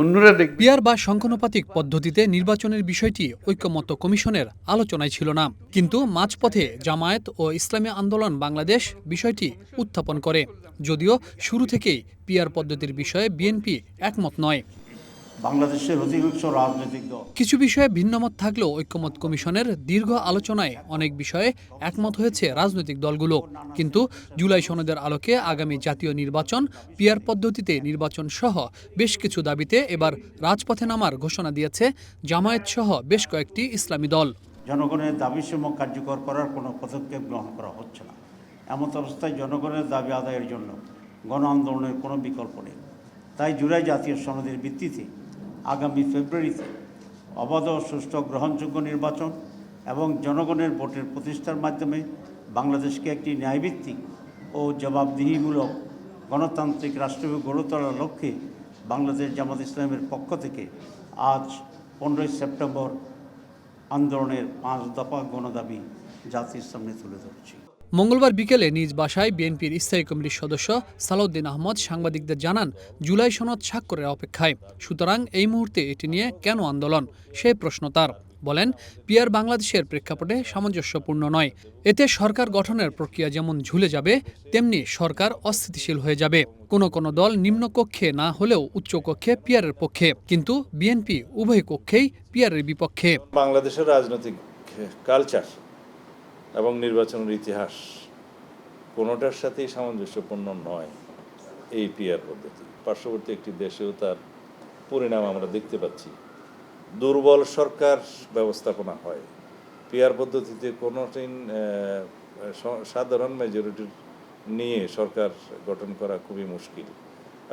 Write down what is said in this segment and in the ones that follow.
অন্যরা দেখবে। পিয়ার বা সংখ্যানুপাতিক পদ্ধতিতে নির্বাচনের বিষয়টি ঐকমত্য কমিশনের আলোচনায় ছিল না, কিন্তু মাঝপথে জামায়াত ও ইসলামী আন্দোলন বাংলাদেশ বিষয়টি উত্থাপন করে। যদিও শুরু থেকেই পিয়ার পদ্ধতির বিষয়ে বিএনপি একমত নয়। বাংলাদেশের অধিকাংশ রাজনৈতিক দল কিছু বিষয়ে ভিন্নমত থাকলেও ঐকমত্য কমিশনের দীর্ঘ আলোচনায় অনেক বিষয়ে একমত হয়েছে রাজনৈতিক দলগুলো। কিন্তু জুলাই সনদের আলোকে আগামী জাতীয় নির্বাচন, পিয়ার পদ্ধতিতে নির্বাচন সহ বেশ কিছু দাবিতে এবার রাজপথে নামার ঘোষণা দিয়েছে জামায়াত সহ বেশ কয়েকটি ইসলামী দল। জনগণের দাবিসমূহ কার্যকর করার কোনো পদক্ষেপ গ্রহণ করা হচ্ছে না। এমত অবস্থায় জনগণের দাবি আদায়ের জন্য গণ আন্দোলনের কোনো বিকল্প নেই। তাই জুলাই জাতীয় সনদের ভিত্তিতে আগামী ফেব্রুয়ারিতে অবাধ ও সুষ্ঠু গ্রহণযোগ্য নির্বাচন এবং জনগণের ভোটের প্রতিষ্ঠার মাধ্যমে বাংলাদেশকে একটি ন্যায়ভিত্তিক ও জবাবদিহিমূলক গণতান্ত্রিক রাষ্ট্র গড়ে তোলার লক্ষ্যে বাংলাদেশ জামাত ইসলামের পক্ষ থেকে আজ 15ই সেপ্টেম্বর আন্দোলনের 5 দফা গণদাবি জাতির সামনে তুলে ধরছি। মঙ্গলবার বিকেলে নিজ বাসায় বিএনপির স্থায়ী কমিটির সদস্য সালাউদ্দিন আহমদ সাংবাদিকদের জানান, জুলাই সনদ স্বাক্ষরের অপেক্ষায়। সুতরাং এই মুহূর্তে এটি নিয়ে কেন আন্দোলন, সেই প্রশ্ন তার। বলেন, পিয়ার বাংলাদেশের প্রেক্ষাপটে সামঞ্জস্যপূর্ণ নয়। এতে সরকার গঠনের প্রক্রিয়া যেমন ঝুলে যাবে, তেমনি সরকার অস্থিতিশীল হয়ে যাবে। কোনো দল নিম্নকক্ষে না হলেও উচ্চকক্ষে পিয়ারের পক্ষে, কিন্তু বিএনপি উভয় কক্ষেই পিয়ারের বিপক্ষে। বাংলাদেশের রাজনৈতিক কালচার এবং নির্বাচনের ইতিহাস কোনোটার সাথেই সামঞ্জস্যপূর্ণ নয় এই পিয়ার পদ্ধতি। পার্শ্ববর্তী একটি দেশেও তার পরিণাম আমরা দেখতে পাচ্ছি। দুর্বল সরকার ব্যবস্থাপনা হয়। পিয়ার পদ্ধতিতে কোনোদিন সাধারণ মেজরিটি নিয়ে সরকার গঠন করা খুবই মুশকিল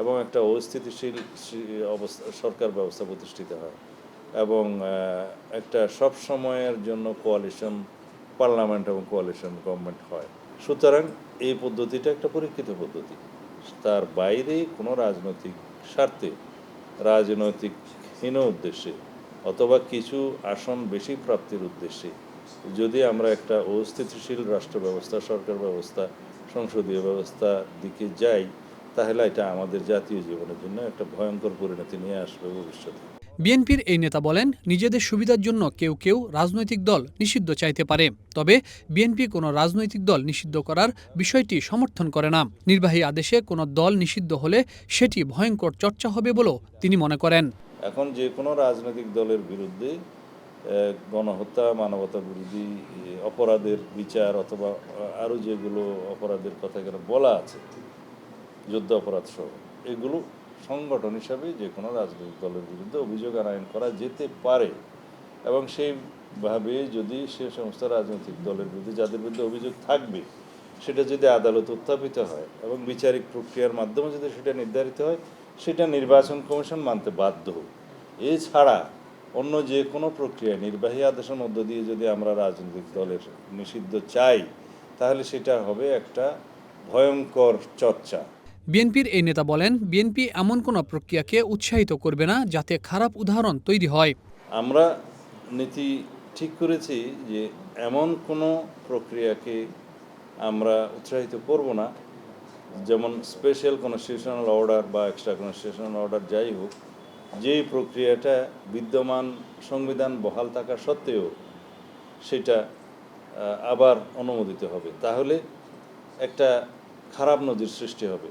এবং একটা অস্থিতিশীল সরকার ব্যবস্থা প্রতিষ্ঠিত হয় এবং একটা সব সময়ের জন্য কোয়ালিশন পার্লামেন্ট এবং কোয়ালিশন গভর্নমেন্ট হয়। সুতরাং এই পদ্ধতিটা একটা পরীক্ষিত পদ্ধতি। তার বাইরে কোনো রাজনৈতিক স্বার্থে, রাজনৈতিকহীন উদ্দেশ্যে অথবা কিছু আসন বেশি প্রাপ্তির উদ্দেশ্যে যদি আমরা একটা অস্থিতিশীল রাষ্ট্র ব্যবস্থা, সরকার ব্যবস্থা, সংসদীয় ব্যবস্থার দিকে যাই, তাহলে এটা আমাদের জাতীয় জীবনের জন্য একটা ভয়ঙ্কর পরিণতি নিয়ে আসবে ভবিষ্যতে। বিএনপির এই নেতা বলেন, নিজেদের সুবিধার জন্য কেউ কেউ রাজনৈতিক দল নিষিদ্ধ চাইতে পারে, তবে বিএনপি কোনো রাজনৈতিক দল নিষিদ্ধ করার বিষয়টি সমর্থন করে না। নির্বাহী আদেশে কোনো দল নিষিদ্ধ হলে সেটি ভয়ঙ্কর চর্চা হবে বলেও তিনি মনে করেন। এখন যে কোনো রাজনৈতিক দলের বিরুদ্ধে গণহত্যা, মানবতা বিরোধী অপরাধের বিচার অথবা আরও যেগুলো অপরাধের কথা এখানে বলা আছে, যুদ্ধ অপরাধ সহ, এগুলো সংগঠন হিসাবে যে কোনো রাজনৈতিক দলের বিরুদ্ধে অভিযোগ আনায়ন করা যেতে পারে এবং সেইভাবে যদি সে সমস্ত রাজনৈতিক দলের বিরুদ্ধে যাদের বিরুদ্ধে অভিযোগ থাকবে সেটা যদি আদালত উত্থাপিত হয় এবং বিচারিক প্রক্রিয়ার মাধ্যমে যদি সেটা নির্ধারিত হয়, সেটা নির্বাচন কমিশন মানতে বাধ্য। এছাড়া অন্য যে কোনো প্রক্রিয়া নির্বাহী আদেশের মধ্য দিয়ে যদি আমরা রাজনৈতিক দলের নিষিদ্ধ চাই, তাহলে সেটা হবে একটা ভয়ঙ্কর চর্চা। বিএনপির এই নেতা বলেন, বিএনপি এমন কোনো প্রক্রিয়াকে উৎসাহিত করবে না যাতে খারাপ উদাহরণ তৈরি হয়। আমরা নীতি ঠিক করেছি যে এমন কোনো প্রক্রিয়াকে আমরা উৎসাহিত করব না, যেমন স্পেশাল কনস্টিটিউশনাল অর্ডার বা এক্সট্রা কনস্টিটিউশনাল অর্ডার যাই হোক, যেই প্রক্রিয়াটা বিদ্যমান সংবিধান বহাল থাকা সত্ত্বেও সেটা আবার অনুমোদিত হবে, তাহলে একটা খারাপ নজির সৃষ্টি হবে।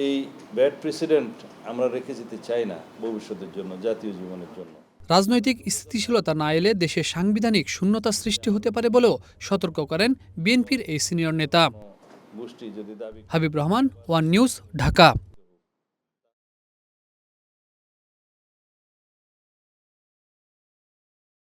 এই ব্যাড প্রেসিডেন্ট আমরা রেখে যেতে চাই না ভবিষ্যতের জন্য, জাতীয় জীবনের জন্য। রাজনৈতিক স্থিতিশীলতা না এলে দেশে সাংবিধানিক শূন্যতা সৃষ্টি হতে পারে বলেও সতর্ক করেন বিএনপির এই সিনিয়র নেতা। গোষ্ঠী যদি দাবি। Habib Rahman, one news, Dhaka.